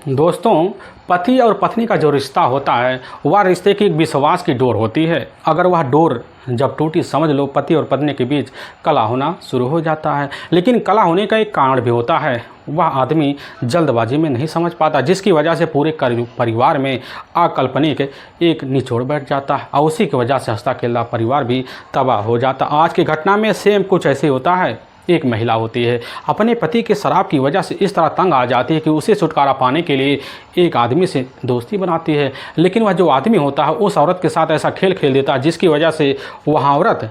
दोस्तों, पति और पत्नी का जो रिश्ता होता है वह रिश्ते की एक विश्वास की डोर होती है। अगर वह डोर जब टूटी, समझ लो पति और पत्नी के बीच कलह होना शुरू हो जाता है। लेकिन कलह होने का एक कारण भी होता है, वह आदमी जल्दबाजी में नहीं समझ पाता, जिसकी वजह से पूरे परिवार में अकाल्पनिक एक निचोड़ बैठ जाता है और उसी की वजह से हंसता खेलता परिवार भी तबाह हो जाता। आज की घटना में सेम कुछ ऐसे होता है। एक महिला होती है, अपने पति के शराब की वजह से इस तरह तंग आ जाती है कि उसे छुटकारा पाने के लिए एक आदमी से दोस्ती बनाती है। लेकिन वह जो आदमी होता है उस औरत के साथ ऐसा खेल खेल देता है जिसकी वजह से वह औरत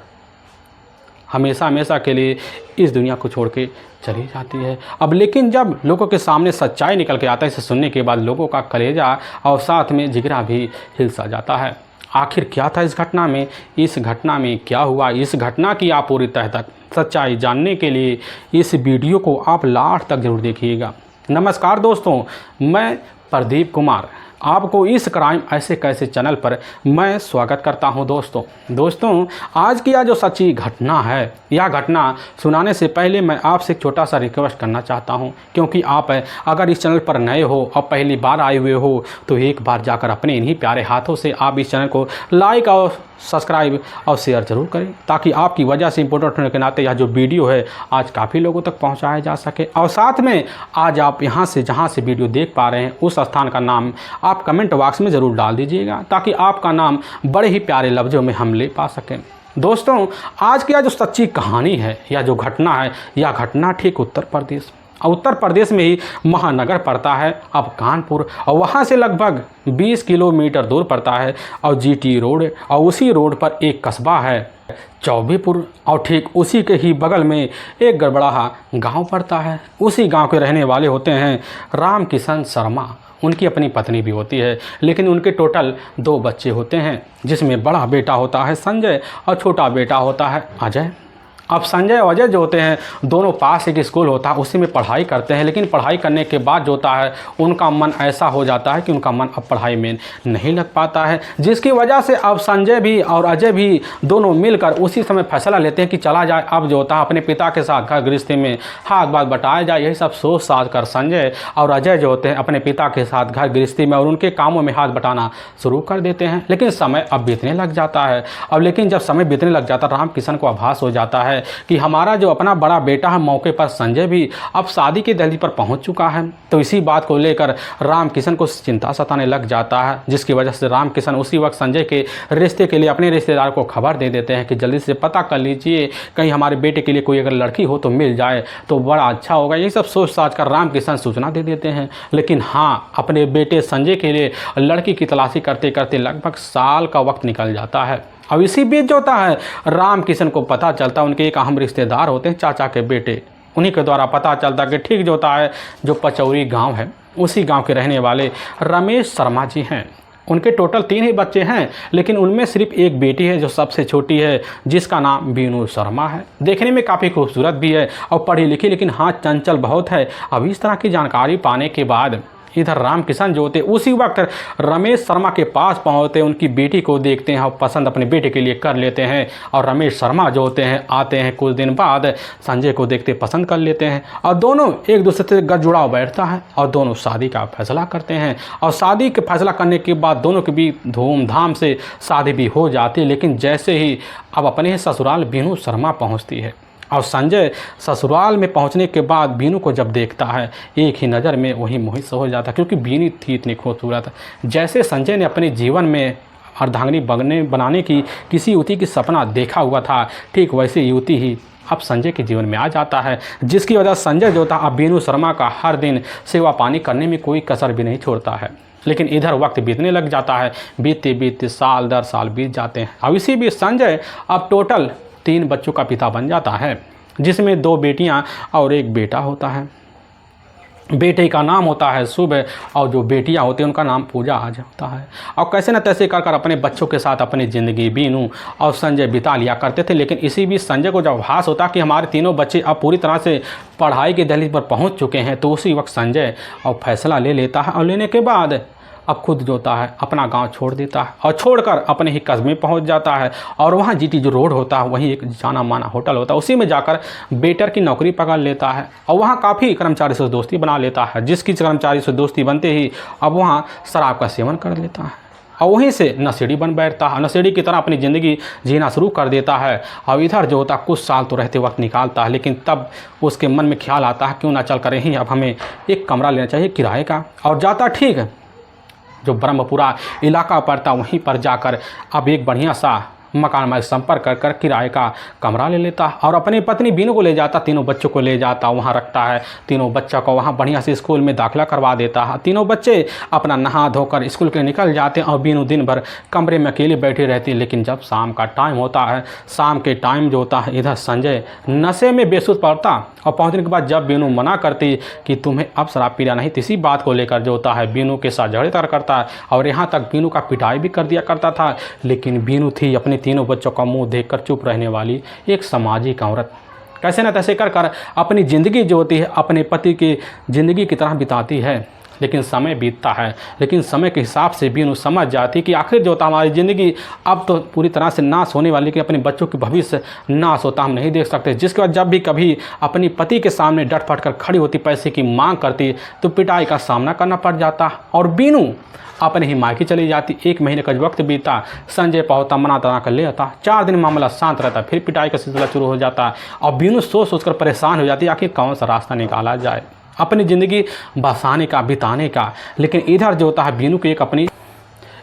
हमेशा हमेशा के लिए इस दुनिया को छोड़ के चली जाती है। अब लेकिन जब लोगों के सामने सच्चाई निकल के आता है, इसे सुनने के बाद लोगों का कलेजा और साथ में जिगरा भी हिल सा जाता है। आखिर क्या था इस घटना में, इस घटना में क्या हुआ, इस घटना की आप पूरी तह तक सच्चाई जानने के लिए इस वीडियो को आप लास्ट तक जरूर देखिएगा। नमस्कार दोस्तों, मैं प्रदीप कुमार आपको इस क्राइम ऐसे कैसे चैनल पर मैं स्वागत करता हूं। दोस्तों आज की यह जो सच्ची घटना है, यह घटना सुनाने से पहले मैं आपसे एक छोटा सा रिक्वेस्ट करना चाहता हूं, क्योंकि आप अगर इस चैनल पर नए हो और पहली बार आए हुए हो तो एक बार जाकर अपने इन्हीं प्यारे हाथों से आप इस चैनल को लाइक और सब्सक्राइब और शेयर ज़रूर करें, ताकि आपकी वजह से इम्पोर्टेंट होने के नाते यह जो वीडियो है आज काफ़ी लोगों तक पहुंचाया जा सके। और साथ में आज आप यहां से जहां से वीडियो देख पा रहे हैं उस स्थान का नाम आप कमेंट बॉक्स में ज़रूर डाल दीजिएगा, ताकि आपका नाम बड़े ही प्यारे लफ्ज़ों में हम ले पा सकें। दोस्तों आज की यह जो सच्ची कहानी है, यह जो घटना है, यह घटना ठीक उत्तर प्रदेश में ही महानगर पड़ता है अब कानपुर, और वहाँ से लगभग 20 किलोमीटर दूर पड़ता है और जीटी रोड, और उसी रोड पर एक कस्बा है चौबीपुर, और ठीक उसी के ही बगल में एक गड़बड़ाहा गांव पड़ता है। उसी गांव के रहने वाले होते हैं राम किशन शर्मा। उनकी अपनी पत्नी भी होती है, लेकिन उनके टोटल 2 बच्चे होते हैं, जिसमें बड़ा बेटा होता है संजय और छोटा बेटा होता है अजय। अब संजय और अजय जो होते हैं दोनों पास एक स्कूल होता है, उसी में पढ़ाई करते हैं। लेकिन पढ़ाई करने के बाद जो होता है उनका मन ऐसा हो जाता है कि उनका मन अब पढ़ाई में नहीं लग पाता है, जिसकी वजह से अब संजय भी और अजय भी दोनों मिलकर उसी समय फैसला लेते हैं कि चला जाए अब जो होता है अपने पिता के साथ घर गृहस्थी में हाथ बात बटाया जाए। यही सब सोच साज कर संजय और अजय जो होते हैं अपने पिता के साथ घर गृहस्थी में और उनके कामों में हाथ बटाना शुरू कर देते हैं। लेकिन समय अब बीतने लग जाता है। अब लेकिन जब समय बीतने लग जाता है राम किशन को आभास हो जाता है कि हमारा जो अपना बड़ा बेटा है, मौके पर संजय भी अब शादी के दहलीज पर पहुंच चुका है। तो इसी बात को लेकर राम किशन को चिंता सताने लग जाता है, जिसकी वजह से राम किशन उसी वक्त संजय के रिश्ते के लिए अपने रिश्तेदार को खबर दे देते हैं कि जल्दी से पता कर लीजिए, कहीं हमारे बेटे के लिए कोई अगर लड़की हो तो मिल जाए तो बड़ा अच्छा होगा। यही सब सोच साच कर राम किशन सूचना दे देते हैं। लेकिन हाँ, अपने बेटे संजय के लिए लड़की की तलाशी करते करते लगभग साल का वक्त निकल जाता है। अब इसी बीच जो होता है राम किशन को पता चलता है, उनके एक अहम रिश्तेदार होते हैं चाचा के बेटे, उन्हीं के द्वारा पता चलता है कि ठीक जो होता है जो पचौरी गांव है, उसी गांव के रहने वाले रमेश शर्मा जी हैं। उनके टोटल 3 ही बच्चे हैं, लेकिन उनमें सिर्फ एक बेटी है जो सबसे छोटी है, जिसका नाम बीनू शर्मा है। देखने में काफ़ी खूबसूरत भी है और पढ़ी लिखी, लेकिन हाँ चंचल बहुत है। अब इस तरह की जानकारी पाने के बाद इधर राम किशन जो होते उसी वक्त रमेश शर्मा के पास पहुंचते, उनकी बेटी को देखते हैं और पसंद अपने बेटे के लिए कर लेते हैं। और रमेश शर्मा जो होते हैं आते हैं कुछ दिन बाद, संजय को देखते पसंद कर लेते हैं और दोनों एक दूसरे से गठ जुड़ाव बैठता है और दोनों शादी का फैसला करते हैं। और शादी का फैसला करने के बाद दोनों के बीच धूमधाम से शादी भी हो जाती है। लेकिन जैसे ही अब अपने ससुराल बीनू शर्मा पहुँचती है और संजय ससुराल में पहुंचने के बाद बीनू को जब देखता है एक ही नज़र में वही मोहित से हो जाता है, क्योंकि बीनू थी इतनी खूबसूरत। जैसे संजय ने अपने जीवन में अर्धांगिनी बनाने की किसी युवती की सपना देखा हुआ था, ठीक वैसी युवती ही अब संजय के जीवन में आ जाता है, जिसकी वजह संजय जो था अब बीनू शर्मा का हर दिन सेवा पानी करने में कोई कसर भी नहीं छोड़ता है। लेकिन इधर वक्त बीतने लग जाता है, बीतते बीतते साल दर साल बीत जाते हैं। अब इसी बीच संजय अब टोटल 3 बच्चों का पिता बन जाता है, जिसमें 2 बेटियां और एक बेटा होता है। बेटे का नाम होता है शुभ और जो बेटियां होती हैं उनका नाम पूजा आज होता है। और कैसे न तैसे कर अपने बच्चों के साथ अपनी ज़िंदगी बीनू और संजय बिता लिया करते थे। लेकिन इसी बीच संजय को जब आभास होता कि हमारे तीनों बच्चे अब पूरी तरह से पढ़ाई के दहलीज पर पहुंच चुके हैं, तो उसी वक्त संजय और फैसला ले लेता है। और लेने के बाद अब खुद जो होता है अपना गांव छोड़ देता है और छोड़कर अपने ही कस्बे पहुंच जाता है और वहां जीटी जो रोड होता है वहीं एक जाना माना होटल होता है, उसी में जाकर वेटर की नौकरी पकड़ लेता है और वहां काफ़ी कर्मचारी से दोस्ती बना लेता है। जिसकी कर्मचारी से दोस्ती बनते ही अब वहाँ शराब का सेवन कर लेता है और वहीं से नशेड़ी बन बैठता है, नशेड़ी की तरह अपनी ज़िंदगी जीना शुरू कर देता है। और इधर जो होता है कुछ साल तो रहते वक्त निकालता है, लेकिन तब उसके मन में ख्याल आता है क्यों ना चल कर ही अब हमें एक कमरा लेना चाहिए किराए का, और जाता ठीक है जो ब्रह्मपुरा इलाका पड़ता वहीं पर जाकर अब एक बढ़िया सा मकान मालिक संपर्क कर कर किराए का कमरा ले लेता और अपनी पत्नी बीनू को ले जाता, तीनों बच्चों को ले जाता, वहाँ रखता है। तीनों बच्चों को वहाँ बढ़िया से स्कूल में दाखिला करवा देता है। तीनों बच्चे अपना नहा धोकर स्कूल के निकल जाते हैं और बीनू दिन भर कमरे में अकेले बैठी रहती है। लेकिन जब शाम का टाइम होता है, शाम के टाइम जो होता है, इधर संजय नशे में बेसुध पड़ता और पहुँचने के बाद जब बीनू मना करती कि तुम्हें अब शराब पीना नहीं, इसी बात को लेकर जो होता है बीनू के साथ झगड़े करता है और यहाँ तक बीनू का पिटाई भी कर दिया करता था। लेकिन बीनू थी अपने तीनों बच्चों का मुंह देखकर चुप रहने वाली एक सामाजिक औरत। कैसे न तैसे कर कर अपनी ज़िंदगी जो होती है अपने पति की ज़िंदगी की तरह बिताती है। लेकिन समय बीतता है, लेकिन समय के हिसाब से बीनू समझ जाती कि आखिर जो होता हमारी ज़िंदगी अब तो पूरी तरह से नाश होने वाली, कि अपने बच्चों के भविष्य नाश होता हम नहीं देख सकते। जिसके बाद जब भी कभी अपनी पति के सामने डट फट कर खड़ी होती, पैसे की मांग करती, तो पिटाई का सामना करना पड़ जाता और बीनू अपने ही मायके चली जाती। 1 महीने का वक्त बीता, संजय पहुँचता, मना तना कर ले आता। 4 दिन मामला शांत रहता, फिर पिटाई का सिलसिला शुरू हो जाता और बीनू सोच कर परेशान हो जाती आखिर कौन सा रास्ता निकाला जाए अपनी ज़िंदगी बसाने का, बिताने का। लेकिन इधर जो होता है बीनू के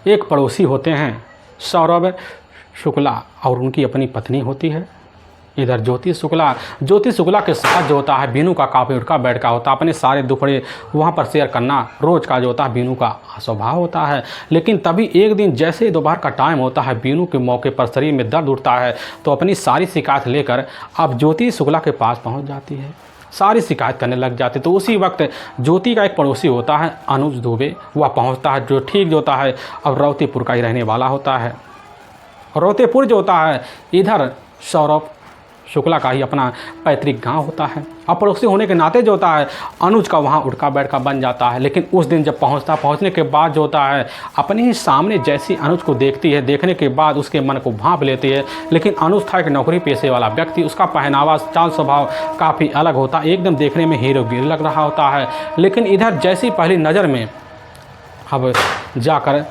एक पड़ोसी होते हैं सौरभ शुक्ला और उनकी अपनी पत्नी होती है इधर ज्योति शुक्ला के साथ जो होता है बीनू का काफ़ी उठका बैठका होता है। अपने सारे दुखड़े वहाँ पर शेयर करना रोज़ का जो होता है बीनू का स्वभाव होता है। लेकिन तभी एक दिन जैसे ही दोपहर का टाइम होता है, बीनू के मौके पर शरीर में दर्द उठता है तो अपनी सारी शिकायत लेकर अब ज्योति शुक्ला के पास पहुँच जाती है, सारी शिकायत करने लग जाते। तो उसी वक्त ज्योति का एक पड़ोसी होता है अनुज दुबे, वह पहुंचता है, जो ठीक जो होता है अब रौतेपुर का ही रहने वाला होता है। रौतेपुर जो होता है इधर सौरभ शुक्ला का ही अपना पैतृक गांव होता है। अब पड़ोसी होने के नाते जो होता है अनुज का वहाँ उठका बैठका बन जाता है। लेकिन उस दिन जब पहुँचने के बाद जो होता है अपने ही सामने जैसी अनुज को देखती है, देखने के बाद उसके मन को भांप लेती है। लेकिन अनुज था एक नौकरी पेशे वाला व्यक्ति, उसका पहनावा चाल स्वभाव काफ़ी अलग होता है, एकदम देखने में हीरोगिरी लग रहा होता है। लेकिन इधर जैसी पहली नज़र में अब जाकर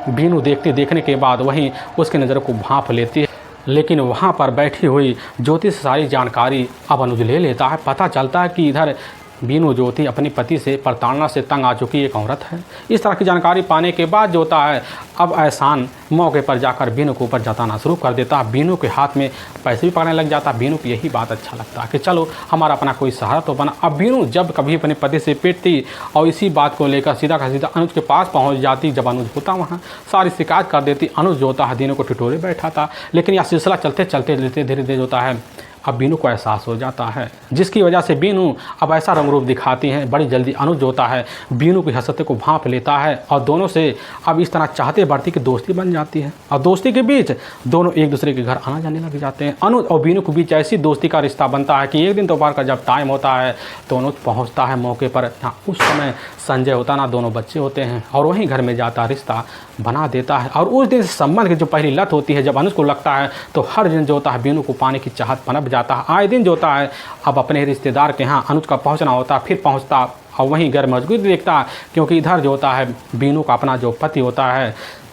बीनू देखने के बाद वहीं उसकी नज़र को भांप लेती है। लेकिन वहाँ पर बैठी हुई ज्योति से सारी जानकारी अब अनुज ले लेता है। पता चलता है कि इधर बीनू ज्योति अपने पति से प्रताड़ना से तंग आ चुकी एक औरत है। इस तरह की जानकारी पाने के बाद जो होता है अब एहसान मौके पर जाकर बीनू के ऊपर जताना शुरू कर देता है। बीनू के हाथ में पैसे भी पकड़ने लग जाता है। बीनू को यही बात अच्छा लगता है कि चलो हमारा अपना कोई सहारा तो बना। अब बीनू जब कभी अपने पति से पिटती और इसी बात को लेकर सीधा का सीधा अनुज के पास पहुंच जाती। जब अनुज होता वहाँ सारी शिकायत कर देती। अनुज जो होता है बीनू को टिटोरे बैठा था। लेकिन यह सिलसिला चलते चलते धीरे धीरे होता है अब बीनू को एहसास हो जाता है, जिसकी वजह से बीनू अब ऐसा रंग रूप दिखाती है। बड़ी जल्दी अनुज होता है बीनू की हसरत को भांप लेता है और दोनों से अब इस तरह चाहते बढ़ती कि दोस्ती बन जाती है। और दोस्ती के बीच दोनों एक दूसरे के घर आना जाने लग जाते हैं। अनुज और बीनू के बीच ऐसी दोस्ती का रिश्ता बनता है कि एक दिन दोपहर का जब टाइम होता है तो अनुज पहुँचता है मौके पर। उस समय संजय होता ना, दोनों बच्चे होते हैं और वहीं घर में जाता रिश्ता बना देता है। और उस दिन संबंध की जो पहली लत होती है, जब अनुज को लगता है तो हर दिन जो होता है बीनू को पाने की चाहत पनप जाता है। आए दिन जो होता है अब अपने रिश्तेदार के यहाँ अनुज का पहुँचना होता है, फिर पहुँचता और वहीं घर मजबूत देखता, क्योंकि इधर जो होता है बीनू का अपना जो पति होता है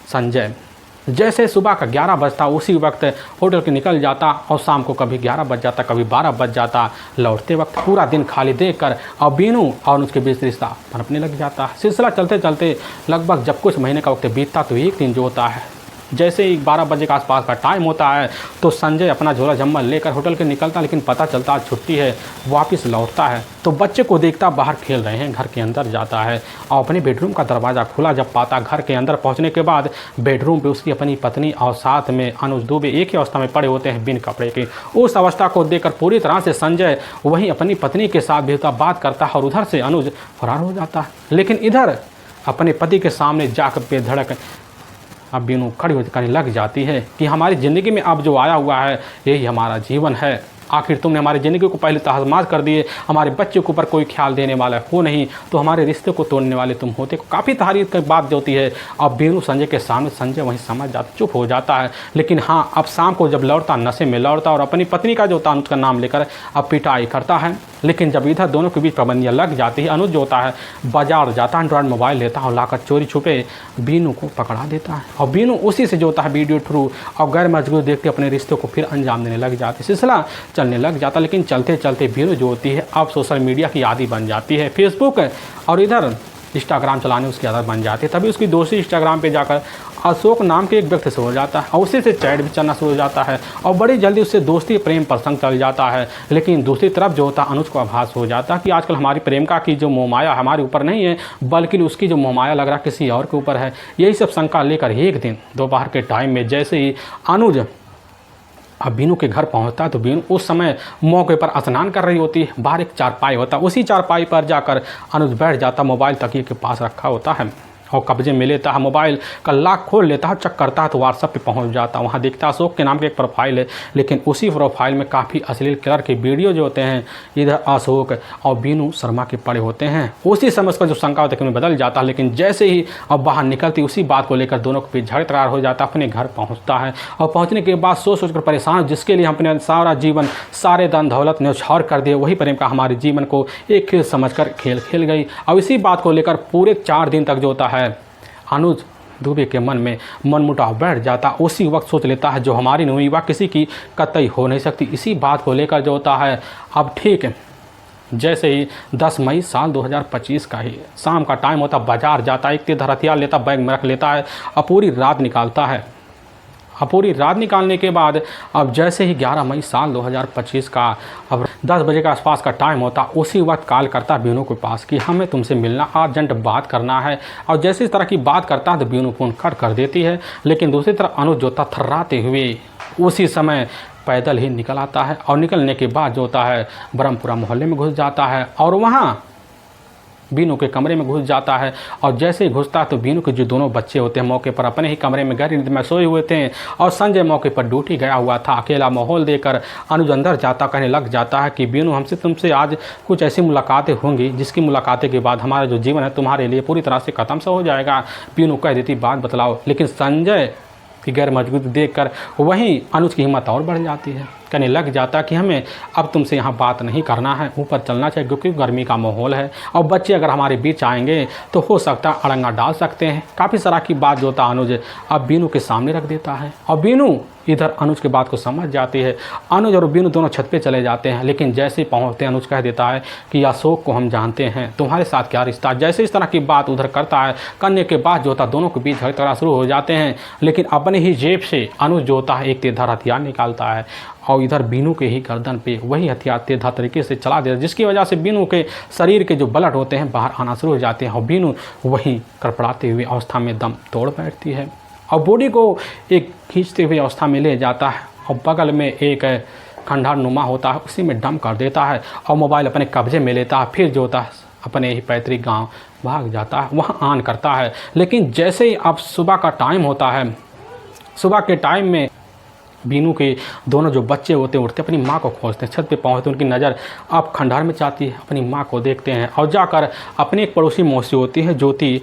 संजय, जैसे सुबह का 11 बजता उसी वक्त होटल के निकल जाता और शाम को कभी 11 बज जाता, कभी 12 बज जाता। लौटते वक्त पूरा दिन खाली देखकर और बीनू और उसके बीच रिश्ता पनपने लग जाता। सिलसिला चलते चलते लगभग जब कुछ महीने का वक्त बीतता तो एक दिन जो होता है जैसे ही 12 बजे के आसपास का टाइम होता है तो संजय अपना झोला जम्मल लेकर होटल के निकलता। लेकिन पता चलता छुट्टी है, वापस लौटता है तो बच्चे को देखता बाहर खेल रहे हैं। घर के अंदर जाता है और अपने बेडरूम का दरवाज़ा खुला जब पाता, घर के अंदर पहुंचने के बाद बेडरूम पे उसकी अपनी पत्नी और साथ में अनुज दुबे एक ही अवस्था में पड़े होते हैं बिन कपड़े के। उस अवस्था को देखकर पूरी तरह से संजय वहीं अपनी पत्नी के साथ भी बात करता है और उधर से अनुज फरार हो जाता है। लेकिन इधर अपने पति के सामने जाकर बेधड़क अब बीनू खड़ी होकर लग जाती है कि हमारी ज़िंदगी में अब जो आया हुआ है यही हमारा जीवन है। आखिर तुमने हमारी ज़िंदगी को पहले तहस-नहस कर दिए, हमारे बच्चे के ऊपर कोई ख्याल देने वाला हो नहीं, तो हमारे रिश्ते को तोड़ने वाले तुम होते। काफ़ी तारीफ की बात जो होती है। अब बीनू संजय के सामने, संजय वहीं समझ जाता, चुप हो जाता है। लेकिन हाँ, अब शाम को जब लौटता, नशे में लौटता और अपनी पत्नी का जो होता है अनुज का नाम लेकर अब पिटाई करता है। लेकिन जब इधर दोनों के बीच पाबंदियाँ लग जाती है, अनुज जो होता है बाजार जाता है, एंड्रॉयड मोबाइल लेता है और लाकर चोरी छुपे बीनू को पकड़ा देता है। और बीनू उसी से जो होता है वीडियो थ्रू और गैर मजबूत देखते अपने रिश्ते को फिर अंजाम देने लग जाती है। सिलसिला चलने लग जाता। लेकिन चलते चलते बीनू जो होती है अब सोशल मीडिया की आदी बन जाती है, फेसबुक और इधर इंस्टाग्राम चलाने उसकी आदत बन जाती है। तभी उसकी दोस्ती इंस्टाग्राम पे जाकर अशोक नाम के एक व्यक्ति से हो जाता है और उसी से चैट भी चलना शुरू हो जाता है और बड़ी जल्दी उससे दोस्ती प्रेम प्रसंग चल जाता है। लेकिन दूसरी तरफ जो होता है अनुज को आभास हो जाता है कि आजकल हमारी प्रेमिका की जो मोहमाया हमारे ऊपर नहीं है, बल्कि उसकी जो मोहमाया लग रहा है किसी और के ऊपर है। यही सब शंका लेकर एक दिन दोपहर के टाइम में जैसे ही अनुज अब बीनू के घर पहुंचता है तो बीनू उस समय मौके पर स्नान कर रही होती है। बाहर एक चारपाई होता है, उसी चारपाई पर जाकर अनुज बैठ जाता, मोबाइल तकिए के पास रखा होता है और कब्जे में लेता है, मोबाइल का लॉक खोल लेता है, चेक करता है तो व्हाट्सएप पे पहुंच जाता है। वहाँ देखता है अशोक के नाम की एक प्रोफाइल है, लेकिन उसी प्रोफाइल में काफ़ी अश्लील कलर के वीडियो जो होते हैं इधर अशोक और बीनू शर्मा के पड़े होते हैं। उसी समय उसका जो शंका होता है बदल जाता है। लेकिन जैसे ही अब बाहर निकलती उसी बात को लेकर दोनों के बीच झगड़ा हो जाता है। अपने घर पहुँचता है और पहुँचने के बाद सोच कर परेशान, जिसके लिए हमने सारा जीवन सारे धन दौलत न्यौछावर कर दिए, वही प्रेमिका हमारे जीवन को एक खेल समझकर खेल खेल गई। और इसी बात को लेकर पूरे 4 दिन तक जो होता है अनुज दुबे के मन में मनमुटाव बैठ जाता। उसी वक्त सोच लेता है जो हमारी नहीं हुई वह किसी की कतई हो नहीं सकती। इसी बात को लेकर जो होता है अब ठीक जैसे ही 10 मई साल 2025 का ही शाम का टाइम होता, बाजार जाता है, एक तेज हथियार लेता, बैग में रख लेता है और पूरी रात निकालता है। अब पूरी रात निकालने के बाद अब जैसे ही 11 मई साल 2025 का अब 10 बजे के आसपास का टाइम होता, उसी वक्त कॉल करता बीनू के पास कि हमें तुमसे मिलना, अर्जेंट बात करना है। और जैसे इस तरह की बात करता है तो बीनू फ़ोन कट कर देती है। लेकिन दूसरी तरफ अनुज जो था थर्राते हुए उसी समय पैदल ही निकल आता है और निकलने के बाद जो होता है ब्रह्मपुरा मोहल्ले में घुस जाता है और वहाँ बीनू के कमरे में घुस जाता है। और जैसे ही घुसता है तो बीनू के जो दोनों बच्चे होते हैं मौके पर अपने ही कमरे में गहरी नींद में सोए हुए थे और संजय मौके पर ड्यूटी गया हुआ था। अकेला माहौल देकर अनुज अंदर जाता, कहने लग जाता है कि बीनू हमसे तुमसे आज कुछ ऐसी मुलाकातें होंगी जिसकी मुलाकातें के बाद हमारा जो जीवन है तुम्हारे लिए पूरी तरह से ख़त्म सा हो जाएगा। बीनू कह देती बात बतलाओ। लेकिन संजय की गैर मजबूती देखकर वहीं अनुज की हिम्मत और बढ़ जाती है, कहने लग जाता कि हमें अब तुमसे यहाँ बात नहीं करना है, ऊपर चलना चाहिए क्योंकि गर्मी का माहौल है और बच्चे अगर हमारे बीच आएंगे तो हो सकता है अड़ंगा डाल सकते हैं। काफ़ी सारा की बात जो होता अनुज अब बीनू के सामने रख देता है और बीनू इधर अनुज की बात को समझ जाती है। अनुज और बीनू दोनों छत पे चले जाते हैं। लेकिन जैसे ही पहुँचते हैं अनुज कह देता है कि अशोक को हम जानते हैं, तुम्हारे साथ क्या रिश्ता। जैसे इस तरह की बात उधर करता है, करने के बाद जो होता दोनों के बीच झगड़ा शुरू हो जाते हैं। लेकिन अपने ही जेब से अनुज जो होता है एक तेजधार हथियार निकालता है और इधर बीनू के ही गर्दन पे वही हथियार तेजधार तरीके से चला देता है, जिसकी वजह से बीनू के शरीर के जो ब्लड होते हैं बाहर आना शुरू हो जाते हैं और बीनू वहीं कड़पड़ाते हुए अवस्था में दम तोड़ बैठती है और बॉडी को एक खींचते हुए अवस्था में ले जाता है और बगल में एक खंडहर नुमा होता है उसी में डंप कर देता है और मोबाइल अपने कब्जे में लेता है। फिर जो होता है अपने ही पैतृक गांव भाग जाता है, वहाँ ऑन करता है। लेकिन जैसे ही अब सुबह का टाइम होता है, सुबह के टाइम में बीनू के दोनों जो बच्चे होते हैं उठते अपनी माँ को खोजते हैं। छत पे पहुँचते उनकी नज़र अब खंडहर में जाती है, अपनी माँ को देखते हैं और जाकर अपनी एक पड़ोसी मौसी होती है ज्योति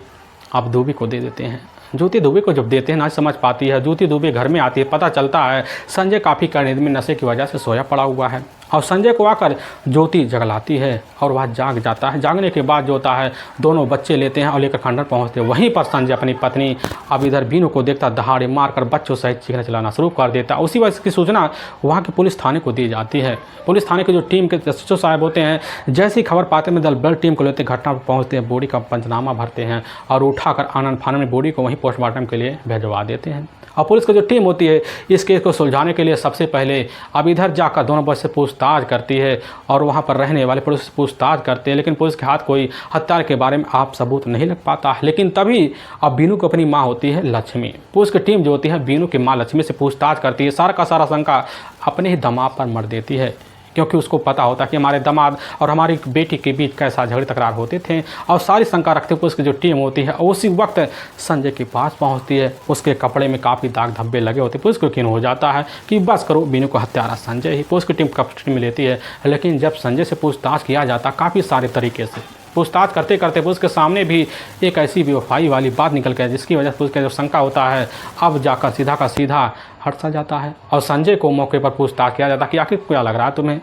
अब दुबे को दे देते हैं। ज्योति दुबे को जब देते हैं ना समझ पाती है। ज्योति दुबे घर में आती है, पता चलता है संजय काफ़ी नींद में नशे की वजह से सोया पड़ा हुआ है और संजय को आकर ज्योति जगलाती है और वह जाग जाता है। जागने के बाद जो होता है दोनों बच्चे लेते हैं और लेकर खंडहर पहुंचते हैं। वहीं पर संजय अपनी पत्नी अब इधर बीनू को देखता दहाड़े मारकर बच्चों सहित चीखना चलाना शुरू कर देता है। उसी वजह की सूचना वहाँ के पुलिस थाने को दी जाती है। पुलिस थाने के जो टीम के एसएचओ साहब होते हैं जैसी खबर पाते में दल बल टीम को लेते घटना पर पहुँचते हैं, बॉडी का पंचनामा भरते हैं और उठाकर आनंद फानन में बॉडी को वहीं पोस्टमार्टम के लिए भिजवा देते हैं। और पुलिस की जो टीम होती है इस केस को सुलझाने के लिए सबसे पहले अब इधर जाकर दोनों बच्चे से पूछताछ करती है और वहाँ पर रहने वाले पुलिस से पूछताछ करते हैं। लेकिन पुलिस के हाथ कोई हत्यारे के बारे में आप सबूत नहीं लग पाता। लेकिन तभी अब बीनू की अपनी माँ होती है लक्ष्मी। पुलिस की टीम जो होती है बीनू की माँ लक्ष्मी से पूछताछ करती है। सारा का सारा शंका अपने ही दमाग पर मर देती है क्योंकि उसको पता होता कि हमारे दामाद और हमारी बेटी के बीच कैसा झगड़े तकरार होते थे। और सारी शंका रखते हुए पुलिस की जो टीम होती है उसी वक्त संजय के पास पहुंचती है। उसके कपड़े में काफ़ी दाग धब्बे लगे होते। पुलिस को यकीन हो जाता है कि बस करो, बीनू को हत्यारा संजय ही। पुलिस की टीम कस्टडी में लेती है, लेकिन जब संजय से पूछताछ किया जाता काफ़ी सारे तरीके से पूछताछ करते करते पुलिस के सामने भी एक ऐसी बेवफाई वाली बात निकल के जिसकी वजह से पुलिस का जो शंका होता है अब जाकर सीधा का सीधा हट सा जाता है। और संजय को मौके पर पूछताछ किया जाता कि आखिर क्या लग रहा है तुम्हें,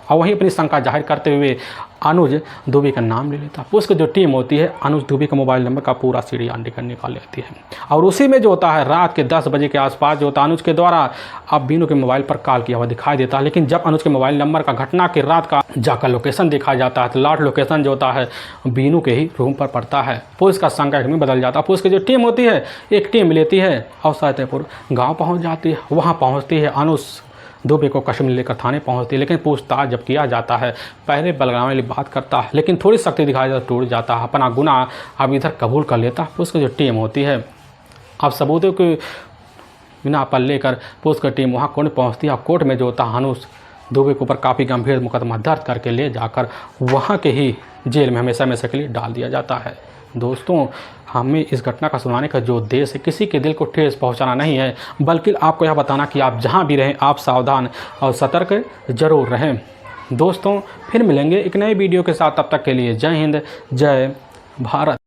और वहीं अपनी शंका जाहिर करते हुए अनुज दुबे का नाम ले लेता। पुलिस की जो टीम होती है अनुज दुबे का मोबाइल नंबर का पूरा सीढ़ी निकाल लेती है। और उसी में जो होता है रात के 10 बजे के आसपास जो होता है अनुज के द्वारा अब बीनू के मोबाइल पर कॉल किया हुआ दिखाई देता है। लेकिन जब अनुज के मोबाइल नंबर का घटना के रात का जाकर लोकेशन देखा जाता है तो लास्ट लोकेशन जो होता है बीनू के ही रूम पर पड़ता है। पुलिस का शंका में बदल जाता है। पुलिस की जो टीम होती है एक टीम लेती है और फतेहपुर गाँव पहुँच जाती है। वहाँ पहुँचती है अनुज दुबे को कस्टडी में लेकर थाने पहुंचती है। लेकिन पूछताछ जब किया जाता है पहले बलगाम वाली बात करता है, लेकिन थोड़ी सख्ती दिखाई जाती टूट जाता है, अपना गुनाह अब इधर कबूल कर लेता है। पुलिस की जो टीम होती है अब सबूतों के बिना पर लेकर पुलिस की टीम वहाँ कोर्ट पहुँचती है। और कोर्ट में जो होता है अनुज दुबे के ऊपर काफ़ी गंभीर मुकदमा दर्ज करके ले जाकर वहाँ के ही जेल में हमेशा हमेशा के लिए डाल दिया जाता है। दोस्तों, हमें इस घटना का सुनाने का जो उद्देश्य है किसी के दिल को ठेस पहुंचाना नहीं है, बल्कि आपको यह बताना कि आप जहां भी रहें आप सावधान और सतर्क जरूर रहें। दोस्तों, फिर मिलेंगे एक नए वीडियो के साथ। तब तक के लिए जय हिंद, जय भारत।